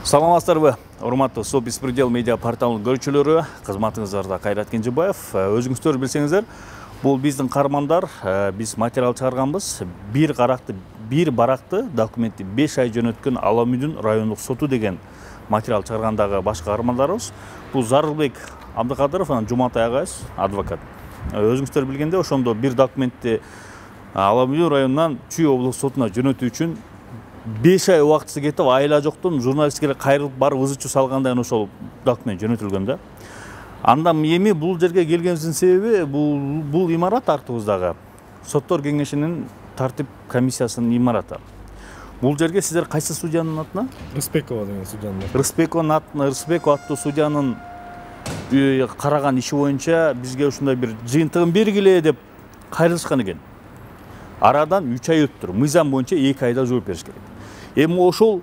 Саламатсыздарбы, урматтуу Со Беспредел медиа порталынын көрүүчүлөрү, кызматыңыздарда Кайрат Кенжебаев. Өзүңүздөр билсеңиздер, бул биздин каармандар, биз материал чыгарганбыз. Бир баракты документти 5 ай жөнөткөн Аламүйдүн райондук соту деген материал чыгаргандагы башка каармандарыбыз. Бул Зарылбек Абдыкадыров, анан Жуматай агайыбыз, адвокат. Өзүңүздөр билгенде, ошондо бир документти Аламүйдүн районунан Чүй облустук сотуна жөнөтүү үчүн 5 ай убактысы кетип, айла жоктон журналистке кайрылып барып ызычуу салгандан ошол документ жөнөтүлгөн да. Андан эми бул жерге келгенибиздин себеби бул имарат артыбыздагы соттор кеңешинин тартип комиссиясынын имараты. Бул жерге сиздер кайсы судьянын атына? Рыспекова деген судьянын. Рыспекова аттуу судьянын караган иши боюнча бизге ушундай бир жыйынтыгын бергиле деп кайрылышкан экен. Арадан 3 ай өттүр. Мыйзам боюнча 2 айда жооп бериш керек. Эми ошол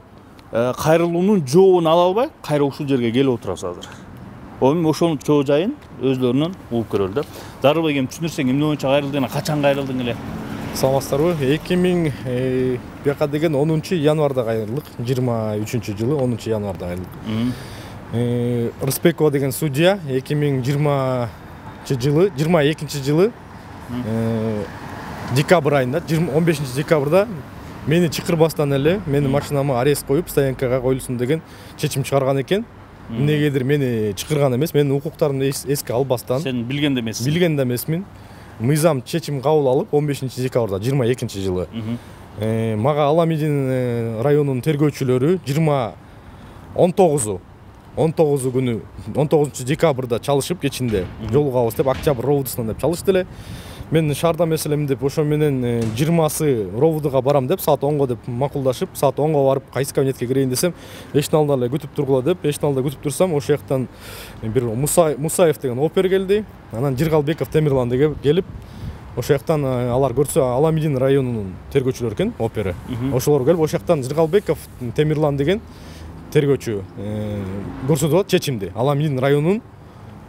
кайрылуунун жообун ала албай, кайра ушул жерге келип отурабыз азыр. Эми ошонун чоо жайын өзлөрүнөн угуп көрөлү да. Зарылбек, эми түшүндүрсөң, эмне боюнча кайрылдың, качан кайрылдың эле? Саламатсыздарбы? 2000 бияка деген 10 январда кайрылдык. 23-жылы 10 январда кайрылдык. Рыспекова деген судья 2020 жылы 22-жылы декабрь айында 15 декабрда мени чакырбастан эле менин машинама арест коюп стоянкага коюлсун деген чечим чыгарган экен. Эмнегедир мени чакырган эмес, менин укуктарымды эске албастан. Сен билген да эмессиң? Билген да эмесмин. Мыйзам чечим кабыл алып 15 декабрда 22-жылы мага Аламүйдүн районунун тергөөчүлөрү 19 күнү 19 декабрда чалышып кечинде жолугабыз деп Октябрь ровдусунан деп чалышты эле. Мен шаарда меселем деп ошо менен 20сы ровдуга барам деп саат 10го деп макулдашып, саат 10го барып кайсы кабинетке кирейин десем, эшиктин алдында эле күтүп тургула деп, эшиктин алдында күтүп турсам, ошол жактан бир Мусаев деген опер келди. Анан Жыргалбеков Темирлан деген келип, ошол жактан алар көрсө Аламүйдүн районунун тергөөчүлөрү экен, опери. Ошолор келип, ошол жактан Жыргалбеков Темирлан деген тергөөчү көрсөтүп атат чечимди. Аламүйдүн районунун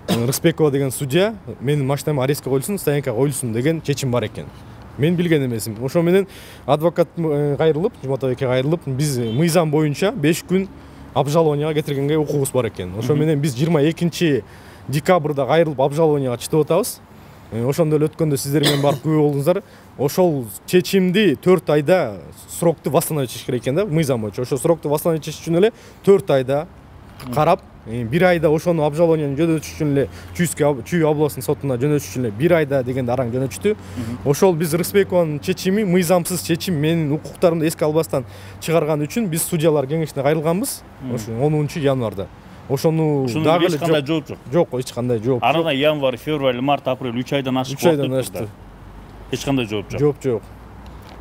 Рыспекова деген судья менин машинама арестке коюлсун, стоянкага коюлсун деген чечим бар экен. Мен билген эмесмин. Ошо менен адвокат кайрылып, Жуматайге кайрылып, биз мыйзам боюнча 5 күн обжалованияга кетиргенге укугубуз бар экен. Ошо менен биз 22 декабрда кайрылып обжалованияга чыгып атабыз. Ошондо эле өткөндө сиздер менен барып күбө болдуңуздар. Ошол чечимди 4 айда срокты восстановить этиш керек экен да, мыйзам боюнча. Ошо срокты восстановить этиш үчүн эле 4 айда карап, 1 айда ошону обжалованияны жөнөтүш үчүн эле Чүй областынын сотуна жөнөтүш үчүн эле 1 айда дегенде араң жөнөтүштү. Ошол биз Рыспекованын чечими, мыйзамсыз чечим, менин укуктарымды эске албастан чыгарган үчүн биз судьялар кеңешине кайрылганбыз. Ошо 10 январда. Ошону дагы эч кандай жооп жок. Жок, эч кандай жооп. Арада январь, февраль, март, апрель 3 айдан ашып калды. 3 айдан ашты. Эч кандай жооп жок. Жок.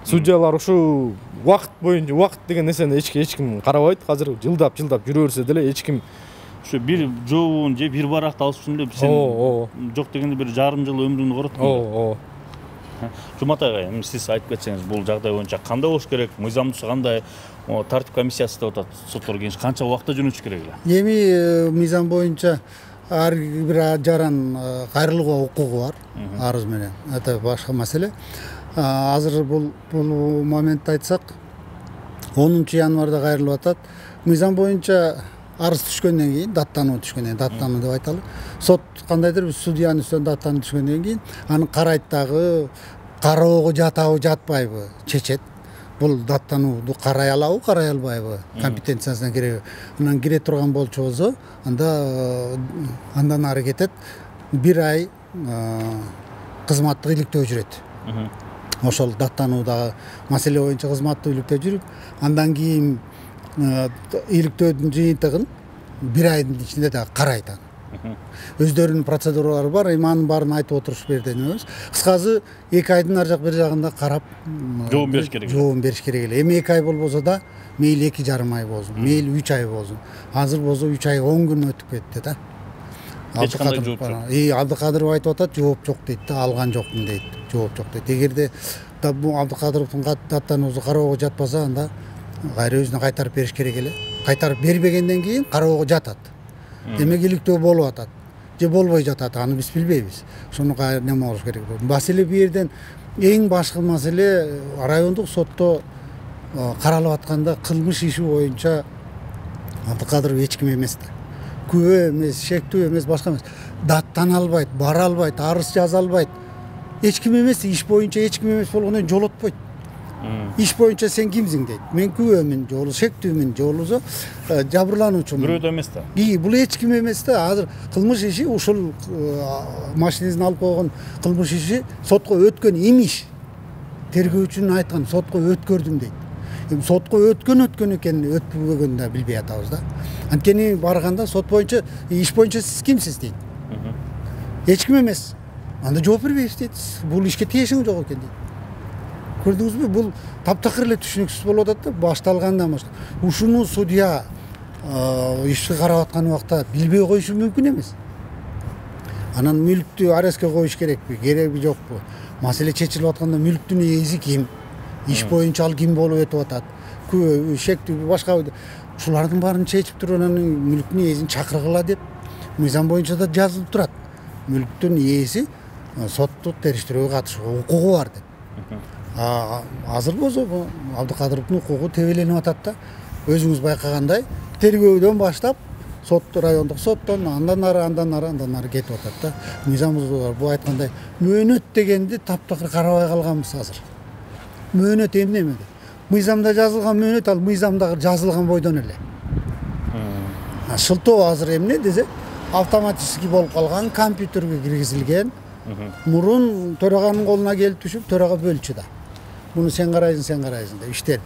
Судьялар ушул убакыт боюнча, убакыт деген нерсени эч ким карабайт. Азыр жылдап жүрө берсе деле эч ким ушу бир жообун же бир баракты алыш үчүн эле сен жок дегенде бир жарым жыл өмүрүңдү короттуң. Жуматай агай, сиз айтып кетсеңиз, бул жагдай боюнча кандай болуш керек? Мыйзамдысы кандай? Тартип комиссиясы деп атат, соттор кеңеш канча убакытта жөнөтүш керек эле? Эми мыйзам боюнча ар бир жаран кайрылууга укугу бар, арыз менен. Это башка маселе. Азыр бул моментте айтсак, 10 январда кайрылып атат. Мыйзам боюнча арыз түшкөндөн кийин, даттануу түшкөндөн кийин, даттануу деп айталы. Сот кандайдыр бир судьянын үстүнөн даттануу түшкөндөн кийин, аны карайт дагы, кароого жатабы, жатпайбы чечет. Бул даттанууду карай алабы, карай албайбы, компетенциясына киреби. Анан кире турган болчу болсо, андан ары кетет, 1 ай кызматтык иликтөө жүрөт. Ошол даттануудагы маселе боюнча кызматтык иликтөө жүрүп, андан кийин иликтөөдүн жыйынтыгын 1 айдын ичинде дагы карайт аны. Өздөрүнүн процедуралары бар, анын баарын айтып отуруш берден эмес. Кыскасы 2 айдын ар жак бир жагында карап жообун бериш керек. Жообун бериш керек эле. Эми 2 ай болбосо да, мейли 2,5 ай болсун, мейли 3 ай болсун. Азыр болсо 3 ай 10 күн өтүп кетти да. Эч кандай жооп жок. Абдыкадыров айтып атат, жооп жок дейт да, алган жокмун дейт. Жооп жок дейт. Эгерде Абдыкадыровдун даттануусу кароого жатпаса, анда кайра өзүнө кайтарып бериш керек эле. Кайтарып бербегенден кийин кароого жатат. Демек иликтөө болуп атат же болбой жатат, аны биз билбейбиз. Ошону неме болуш керек. Маселе бу жерден эң башкы маселе райондук сотто каралып атканда кылмыш иши боюнча Абдыкадыров эч ким эмес да. Күбө эмес, шектүү эмес, башка эмес. Даттана албайт, бара албайт, арыз жаза албайт. Эч ким эмес, иш боюнча эч ким эмес болгондон кийин жолотпойт. Иш боюнча сен кимсиң дейт. Мен күбөмүн, жолу шектүүмүн, жолусу жабырлануучумун. Бирөөдө эмес да. Бул эч ким эмес да. Азыр кылмыш иши ушул машинесин алып койгон кылмыш иши сотко өткөн имиш. Тергөөчүнүн айткан сотко өткөрдүм дейт. Эми сотко өткөн экенин өтпөгөнүн да билбей атабыз да. Анткени барганда сот боюнча иш боюнча сиз кимсиз дейт. Эч ким эмес. Анда жооп бербейсиз дейт. Бул ишке тиешиң жок экен дейт. Көрдүңүзбү? Бул таптакыр эле түшүнүксүз болуп атат да. Башталгандан башка. Ушуну судья ишти карап аткан убакта билбей коюшу мүмкүн эмес. Анан мүлктү арестке коюш керекпи, кереги жокпу? Маселе чечилип атканда мүлктүн ээси ким? Иш боюнча ал ким болуп өтүп атат? Күбө шектүү башка ушулардын баарын чечип туруп анан мүлктүн ээсин чакыргыла деп мыйзам боюнча да жазылып турат. Мүлктүн ээси соттук териштирүүгө катышууга укугу бар деп. Азыр болсо Абдыкадыровдун укугу тебеленип атат да. Өзүңүз байкагандай тергөөдөн баштап сот, райондук соттон андан ары кетип атат да. Мыйзамыбызда бар. Бул айткандай мөөнөт дегенди таптакыр карабай калганбыз азыр. Мөөнөт эмне? Мыйзамда жазылган мөөнөт ал мыйзамдагы жазылган бойдон эле. Шылтоо азыр эмне десе, автоматически болуп калган, компьютерге киргизилген. Мурун төраганын колуна келип түшүп, төрага бөлчү да. Муну сен карайсың деп иштерди.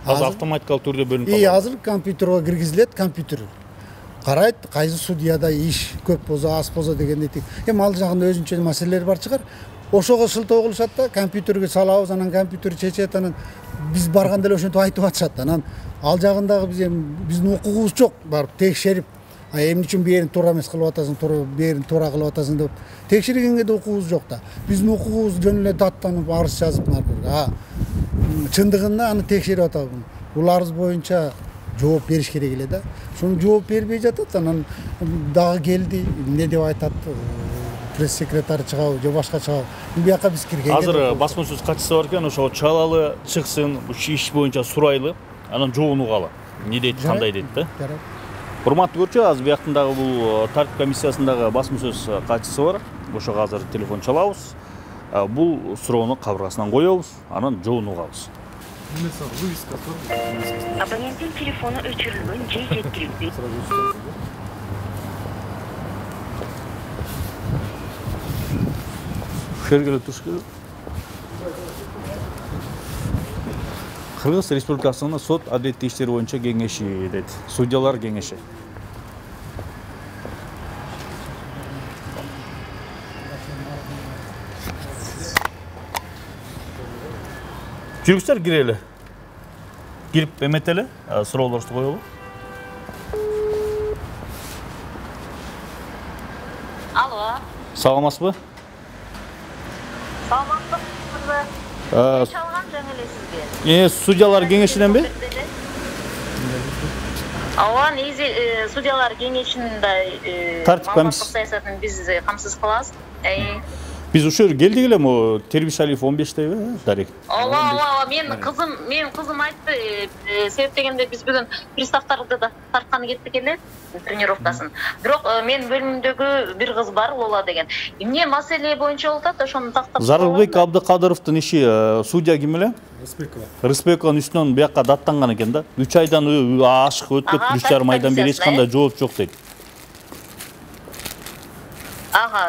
Азыр автоматикалык түрдө бөлүнүп калган. Азыр компьютерге киргизилет, компьютер карайт, кайсы судьяда иш көп болсо, аз болсо дегендей. Эми ал жагында өзүнчө маселелер бар чыгар. Ошого шылтоо кылышат да, компьютерге салабыз, анан компьютер чечет, анан биз барганда эле ошентип айтып атышат. Анан ал жагындагы биздин укугубуз жок, барып текшерип, эмне үчүн бээрин туура эмес кылып атасың, бээрин туура кылып атасың деп текшергенге да укугубуз жок да. Биздин укугубуз жөн эле даттанып, арыз жазып чындыгында аны текшерип атабыз. Бул арыз боюнча жооп бериш керек эле да. Ошону жооп бербей жатат, анан дагы келди, эмне деп айтат, пресс-секретарь чыгабы же башка чыгабы. Бияка биз киргенге. Азыр басмачысыз катчысы бар экен, ошого чалалы, чыксын, иш боюнча сурайлы, анан жоонугалы. Не дейт, кандай дейт да? Урматтуу көрүүчү, азыр бияктын дагы бул тартип комиссиясындагы басмачысыз катчысы бар. Ошого азыр телефон чалабыз. Бул суроону кабыргасынан коебуз, анан жоонугабыз. Абоненттин телефону өчүрүлгөн же жеткирилди. Келгеле туруш керек. Кыргыз Республикасынын сот адилеттик иштер боюнча кеңеши дейт. Судьялар кеңеши. Жүргүздөр кирели. Кирип эметели, суроолорду коелу. Алло. Саламатсызбы? Саламатсызбы? Чалган жаңы эле сизге. Судьялар кеңешиненби? Ооба, негизи судьялар кеңешинде Тартип комиссия саясатын биз камсыз кылабыз. Биз ушул жерге келдик эле, Тербишалиев 15-теби, Дарик. Ооба, менин кызым айтты, себеп дегенде биз бүгүн приставтарды да тартканы кеттик эле, тренировкасын. Бирок менин бөлүмүмдөгү бир кыз бар, Лола деген. Эмне маселе боюнча болуп атат, ошону тактап. Зарылбек Абдыкадыровдун иши судья ким эле? Рыспекованын үстүнөн бияка даттанган экен да. 3 айдан ашык өтүп, 3,5 айдан бери эч кандай жооп жок дейт.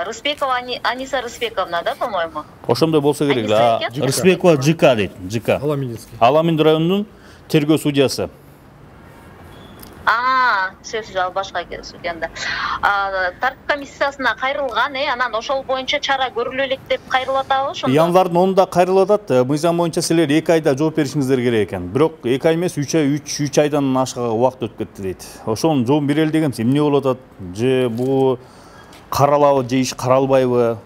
Рыспекова Аниса Рыспековна, да, по-моему? Ошондой болсо керек. Рыспекова ЖК дейт, ЖК. Аламиндин районунун тергөө судьясы. Сөзсүз ал башка судьяда. Тартип комиссиясына кайрылган, анан ошол боюнча чара көрүлө элек деп кайрылып атабы ошондо? Январдын 10-да кайрылып атат. Мыйзам боюнча силер 2 айда жооп беришиңиздер керек экен. Бирок 2 ай эмес, 3 айдан ашык убакыт өтүп кетти дейт. Ошонун жооп берели дегенбиз. Эмне болуп атат? Же бул каралабы же иш каралбайбы?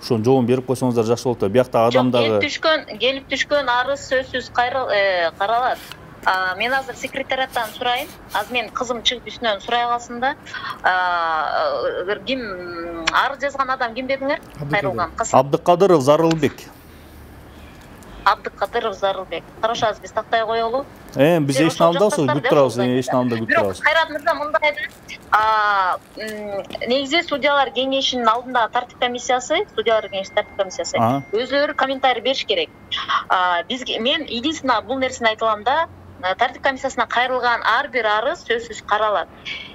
Ошону жообун берип койсоңуздар жакшы болот да. Биякта адамдагы келип түшкөн арыз сөзсүз каралат. Мен азыр секретариаттан сурайын. Азыр мен кызым чыгып үстүнөн сурай калсын да. Ким арыз жазган адам ким дедиңер? Кайрылган кыз. Абдыкадыров Зарылбек. Абдыкадыров Зарылбек. Карашабыз, биз тактай коелу. Биз эшин алабыз, күтүп турабыз, эшин алымда күтүп турабыз. Бирок Кайрат мырза мындай негизи судьялар кеңешинин алдында тартип комиссиясы, судьялар кеңешинин тартип комиссиясы өзүлөрү комментарий бериш керек. Бизге мен единственно бул нерсени айта алам да, тартип комиссиясына кайрылган ар бир арыз сөзсүз каралат.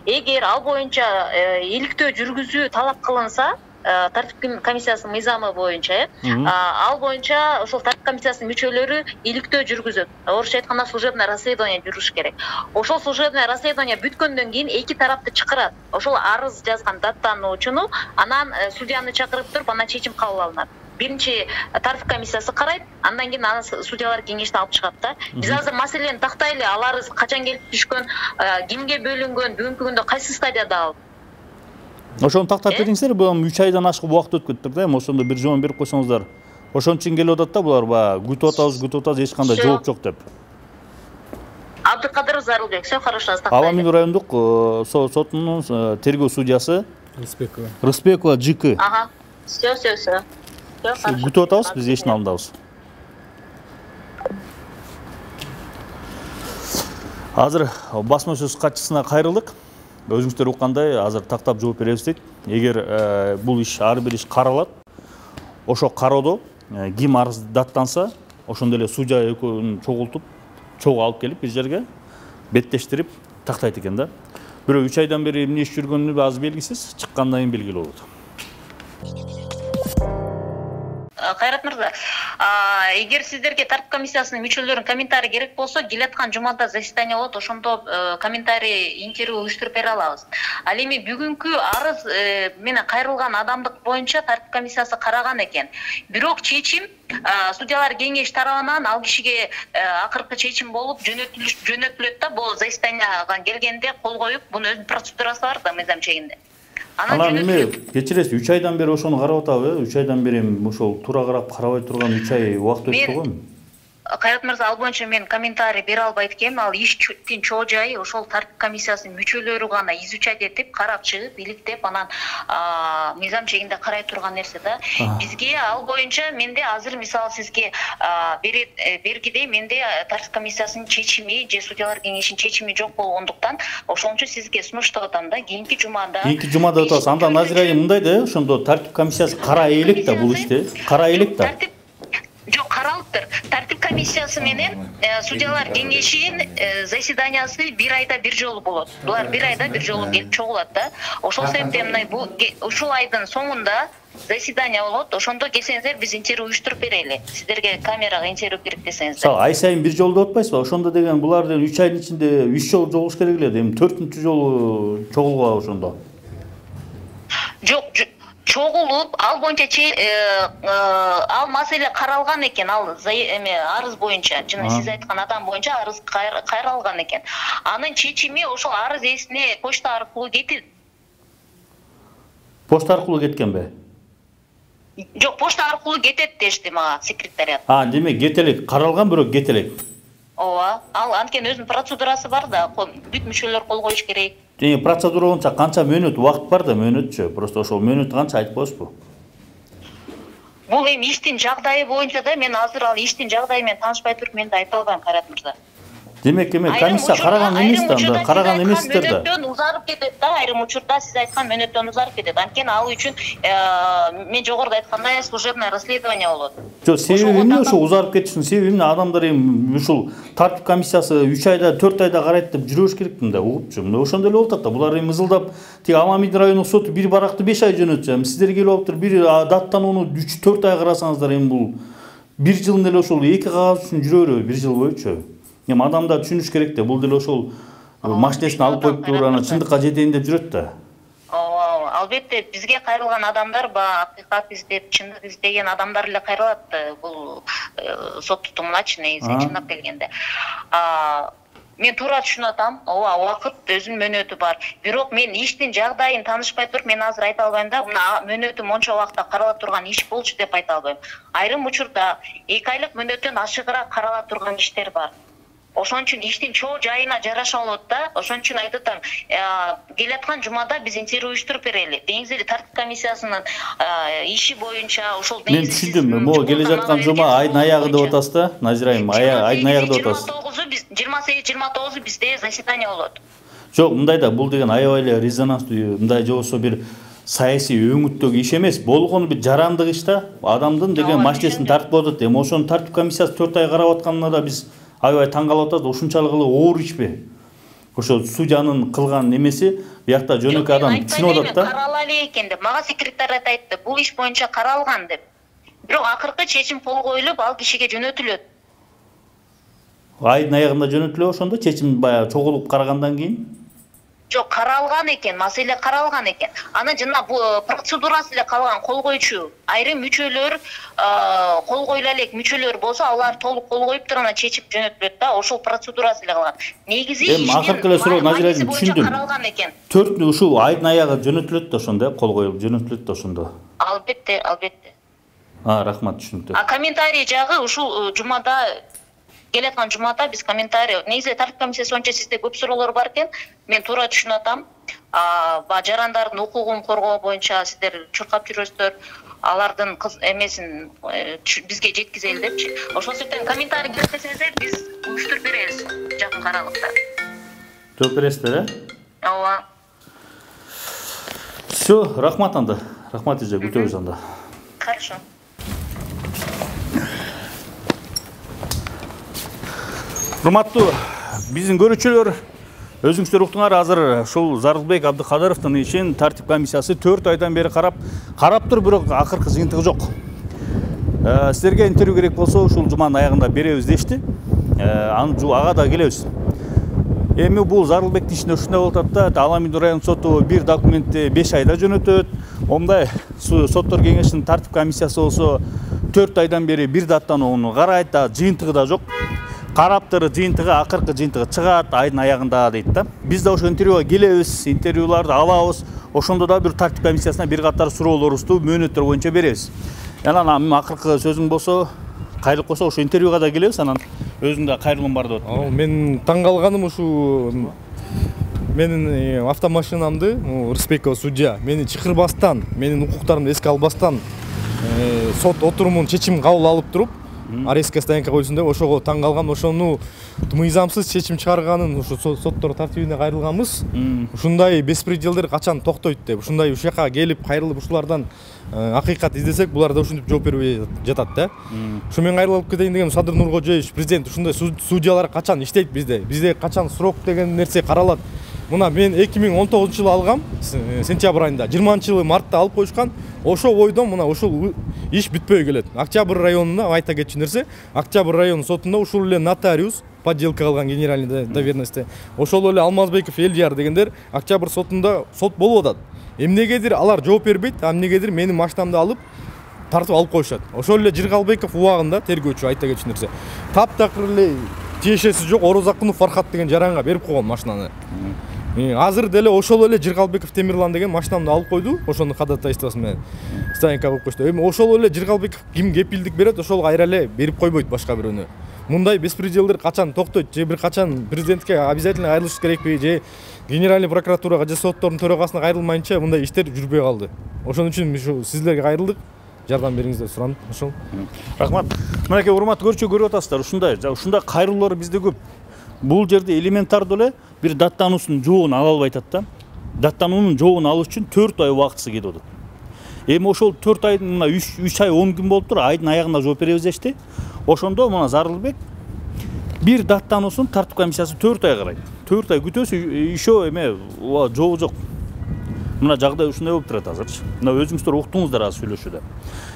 Эгер ал боюнча иликтөө жүргүзүү талап кылынса, тартип комиссиясынын мыйзамы боюнча, ал боюнча ошол тартип комиссиясынын мүчөлөрү иликтөө жүргүзөт. Орусча айтканда служебное расследование жүрүш керек. Ошол служебное расследование бүткөндөн кийин эки тарапты чакырат. Ошол арыз жазган даттануучуну, анан судьяны чакырып туруп, анан чечим кабыл алынат. Биринчи тартип комиссиясы карайт, андан кийин аны судьялар кеңешине алып чыгат да. Биз азыр маселени тактайлы, ал арыз качан келип түшкөн, кимге бөлүнгөн, бүгүнкү күндө кайсы стадияда ал? Ошону тактап бериңиздер, бул 3 айдан ашык убакыт өткөн турду, ошондо бир жооп берип койсоңуздар. Ошон үчүн келип атат да булар, күтүп атабыз, эч кандай жооп жок деп. Абдыкадыров Зарылбек, всё хорошо, тактайлы. Аламин райондук сотунун тергөө судьясы Рыспекова ЖК. Всё. Күтүп атабыз, биз эшин алындабыз. Азыр басма сөз катчысына кайрылдык. Өзүңүздөр уккандай, азыр тактап жооп беребиз дейт. Эгер бул иш, ар бир иш каралат, ошо кароодо ким арыз даттанса, ошондо эле судья экөөнү чогултуп, чогуу алып келип бир жерге беттештирип тактайт экен да. Бирөө 3 айдан бери эмне иш жүргөнү аз белгисиз, чыккандан кийин белгилүү болот. Кайрат мырза, эгер сиздерге тартип комиссиясынын мүчөлөрүнүн комментарий керек болсо, келаткан жумада заседание болот, ошондо комментарий интервью уюштуруп бере алабыз. Ал эми бүгүнкү арыз менен кайрылган адамдык боюнча тартип комиссиясы караган экен. Бирок чечим судьялар кеңеш тарабынан ал кишиге акыркы чечим болуп жөнөтүлөт да, бул заседанияга келгенде кол коюп, бунун өзүнүн процедурасы бар да, мыйзам чегинде. Анан эме кечиресиз, 3 айдан бери ошону карап атабы, 3 айдан бери ошол туура карап карабай турган 3 ай убакыт өтүп койгонбу? Кайрат мырза, ал боюнча мен комментарий бере албайт экенмин. Ал иштин чоо жайы ошол тартип комиссиясынын мүчөлөрү гана изучать этип, карап чыгып, иликтеп, анан мыйзам чегинде карай турган нерсе да. Бизге ал боюнча менде азыр мисалы сизге бергидей менде тартип комиссиясынын чечими же судьялар кеңешинин чечими жок болгондуктан, ошон үчүн сизге сунуштап атам да. Кийинки жумада атабыз. Анда Назира айым мындай да, ошондо тартип комиссиясы кара элек да бул ишти. Кара элек да. Жок, каралыптыр. Тартип комиссиясы менен судьялар кеңешинин заседаниясы бир айда бир жолу болот. Булар бир айда бир жолу келип чогулат да. Ошол себептен бул ушул айдын соңунда заседание болот. Ошондо келсеңиздер, биз интервью уюштуруп берели. Сиздерге камерага интервью керек десеңиздер. Ай сайын бир жолу деп атпайсызбы? Ошондо деген булар 3 айдын ичинде 3 жолу жолугуш керек эле. Эми 4-нчү жолу чогулгула ошондо. Жок, чогулуп, ал боюнча ал маселе каралган экен, ал арыз боюнча, жана сиз айткан адам боюнча арыз кайралган экен. Анын чечими ошол арыз ээсине почта аркылуу кетет. Почта аркылуу кеткенби? Жок, почта аркылуу кетет дешти мага секретариат. Демек кете элек, каралган бирок кете элек. Ооба, ал анткени өзүнүн процедурасы бар да, бүт мүчөлөр кол коюш керек. Процедура боюнча канча мөөнөт убакыт бар да, мөөнөтчү. Просто ошол мөөнөтү канча айтып коесузбу? Бул эми иштин жагдайы боюнча да, мен азыр ал иштин жагдайы менен таанышпай туруп мен да айта албайм, Кайрат мырза. Демек комиссия караган эмес да, анда караган эместер да. Мөөнөттөн узарып кетет да, айрым учурда сиз айткан мөөнөттөн узарып кетет. Анткени ал үчүн мен жогоруда айткандай служебное расследование болот. Жок, себеби эмне ошо узарып кетишинин себеби эмне? Адамдар эми ушул тартип комиссиясы 3 айда, 4 айда карайт деп жүрөш керекпи да, угупчу. Мына ошондой эле болуп атат да. Булар эми ызылдап, тиги Аламин райондук соту бир баракты 5 ай жөнөтсө, сиздер келип алыптыр, бир даттанууну 3-4 ай карасаңыздар, эми бул 1 жылын эле ошол 2 кагаз үчүн жүрө береби 1 жыл боюнча. Эми адамдар түшүнүш керек да, бул деле ошол машинесин алып коюптур, анан чындыкка жетейин деп жүрөт да. Ооба, албетте бизге кайрылган адамдар акыйкат издеп, чындык издеген адамдар эле кайрылат. Бул сот тутумуна чындап келгенде. Мен туура түшүнүп атам. Ооба, убакыт өзүнүн мөөнөтү бар. Бирок мен иштин жагдайын таанышпай туруп, мен азыр айта албайм да, мына мөөнөтү монча убакытта карала турган иш болчу деп айта албайм. Айрым учурда 2 айлык мөөнөттөн ашыгыраак карала турган иштер бар. Ошон үчүн иштин чоо жайына жараша болот да. Ошон үчүн айтып атам, келаткан жумада биз интервью уюштуруп берели. Деңиз эли тартип комиссиясынын иши боюнча ошол мен түшүндүм. Могу келе жаткан жума айдын аягы деп атасыз да, Назира айым, айдын аягы деп атасыз. 28-29 бизде заседание болот. Жок, мындай да, бул деген аябай эле резонанстуу, мындай же болбосо бир саясий өңүттөгү иш эмес, болгону бир жарандык иш да. Адамдын деген машинесин тартип атат. Эми ошонун тартип комиссиясы 4 ай карап атканына да биз аябай таң калып атат. Ушунчалык эле оор ишпи? Ошо судьянын кылган немеси биякта жөнөкөй адам түшүнүп атат да. Каралалы экен деп, мага секретариат айтты. Бул иш боюнча каралган деп. Бирок акыркы чечим кол коюлуп, ал кишиге жөнөтүлөт. Айдын аягында жөнөтүлөт ошондо чечим баягы чогулуп карагандан кийин. Жок, каралган экен, маселе каралган экен. Аны жана бул процедурасы эле калган, кол койчу. Айрым мүчөлөр, кол коюла элек мүчөлөр болсо, алар толук кол коюп туруп анан чечип жөнөтүлөт да. Ошол процедурасы эле калган. Негизи эми акыркы эле суроо Назира айым түшүндүм. Каралган экен. 4 ушул айдын аягы жөнөтүлөт да ошондо, кол коюлуп жөнөтүлөт да ошондо. Албетте. Рахмат, түшүнүктүү. Комментарий жагы ушул жумада келаткан жумада биз комментарий, негизи тартип комиссиясы боюнча сизде көп суроолор бар экен. Мен туура түшүнүп атам. Жарандардын укугун коргоо боюнча сиздер чуркап жүрөсүздөр. Алардын эмесин бизге жеткизели депчи. Ошол себептен комментарий берсеңиздер биз уюштуруп беребиз жакын аралыкта. Жооп бересиздер, Ооба. Всё, рахмат анда. Рахмат эже, күтөбүз анда. Хорошо. Урматтуу биздин көрүүчүлөр, өзүңүздөр уктуңар, азыр ушул Зарылбек Абдыкадыровдун ишин тартип комиссиясы 4 айдан бери карап тур, бирок акыркы жыйынтыгы жок. Сиздерге интервью керек болсо ушул жуманын аягында беребиз дешти. Ага да келебиз. Эми бул Зарылбектин ишинде ушундай болуп атат да, Аламин район соту бир документти 5 айда жөнөтөт. Мындай соттор кеңешинин тартип комиссиясы болсо 4 айдан бери бир даттанууну карайт да, жыйынтыгы да жок. Караптыры жыйынтыгы, акыркы жыйынтыгы чыгат айдын аягында дейт да. Биз да ошо интервьюга келебиз, интервьюларды алабыз. Ошондо да бир тартип комиссиясына бир катар суроолорубузду мөөнөттөр боюнча беребиз. Анан акыркы сөзүң болсо, кайрылып койсо ошо интервьюга да келебиз, анан өзүң да кайрылган бар деп атам. Мен таң калганым ушу менин автомашинамды Рысбекова судья мени чакырбастан, менин укуктарымды эске албастан сот отурумун чечим кабыл алып туруп, арестке стоянка койсун деп ошого таң калгам. Ошону мыйзамсыз чечим чыгарганын ушу соттор тартибине кайрылганбыз. Ушундай беспределдер качан токтойт деп, ушундай ушу жака келип кайрылып ушулардан акыйкат издесек, булар да ушинтип жооп бербей жатат да. Ушу мен кайрылып кетейин деген Садыр Нуркожоевич президент ушундай судьялар качан иштейт bizde? Bizde качан срок деген нерсе каралат. Мына мен 2019-жылы алгам, сентябрь айында, 20-жылы мартта алып коюшкан. Ошо бойдон мына ушул иш бүтпөй келет. Октябрь районуна айта кетчү нерсе, Октябрь район сотунда ушул эле нотариус подделка кылган генеральный доверенности. Ошол эле Алмазбеков Элдияр дегендер Октябрь сотунда сот болуп атат. Эмнегедир алар жооп бербейт, эмнегедир менин машинамды алып тартып алып коюшат. Ошол эле Жыргалбеков убагында тергөөчү айта кетчү нерсе. Таптакыр эле тиешеси жок Орозакунов Фархат деген жаранга берип койгон машинаны. Азыр деле ошол эле Жыргалбеков Темирлан деген машинамды алып койду, ошону ходатайствосы менен стоянка кылып коюшту. Эми ошол эле Жыргалбеков ким кепилдик берет, ошол кайра эле берип койбойт башка бирөөнө. Мындай беспределдер качан токтойт, же бир качан президентке обязательно кайрылыш керекпи, же генеральный прокуратурага же соттордун төрагасына кайрылмайынча мындай иштер жүрбөй калды. Ошон үчүн ушу сиздерге кайрылдык. Жардам бериңиздер сурандым. Ошол. Рахмат. Мынакей урматтуу көрүүчү көрүп атасыздар, ушундай кайрылуулар бизде көп. Бул жерде элементардуу эле бир даттануусунун жоогун ала албай атат да. Даттануунун жоогун алыш үчүн 4 ай убактысы кетип атат. Эми ошол 4 айдын мына 3 ай 10 күн болуптур, айдын аягында жооп беребиз дешти. Ошондо мына Зарылбек бир даттануусун тартип комиссиясы 4 ай карайт. 4 ай күтөсү ишөө эме жообу жок. Мына жагдай ушундай болуп турат азырчы. Мына өзүңүздөр уктуңуздар азыр сүйлөшүүдө.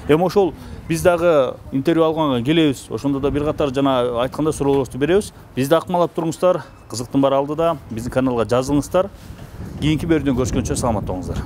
Эми ошол биз дагы интервью алганга келебиз. Ошондо да бир катар жана айткандай суроолорду беребиз. Бизди акмалап туруңуздар. Кызыктын баары алдыда. Биздин каналга жазылыңыздар. Кийинки берүүдөн көрүшкөнчө саламатта болуңуздар.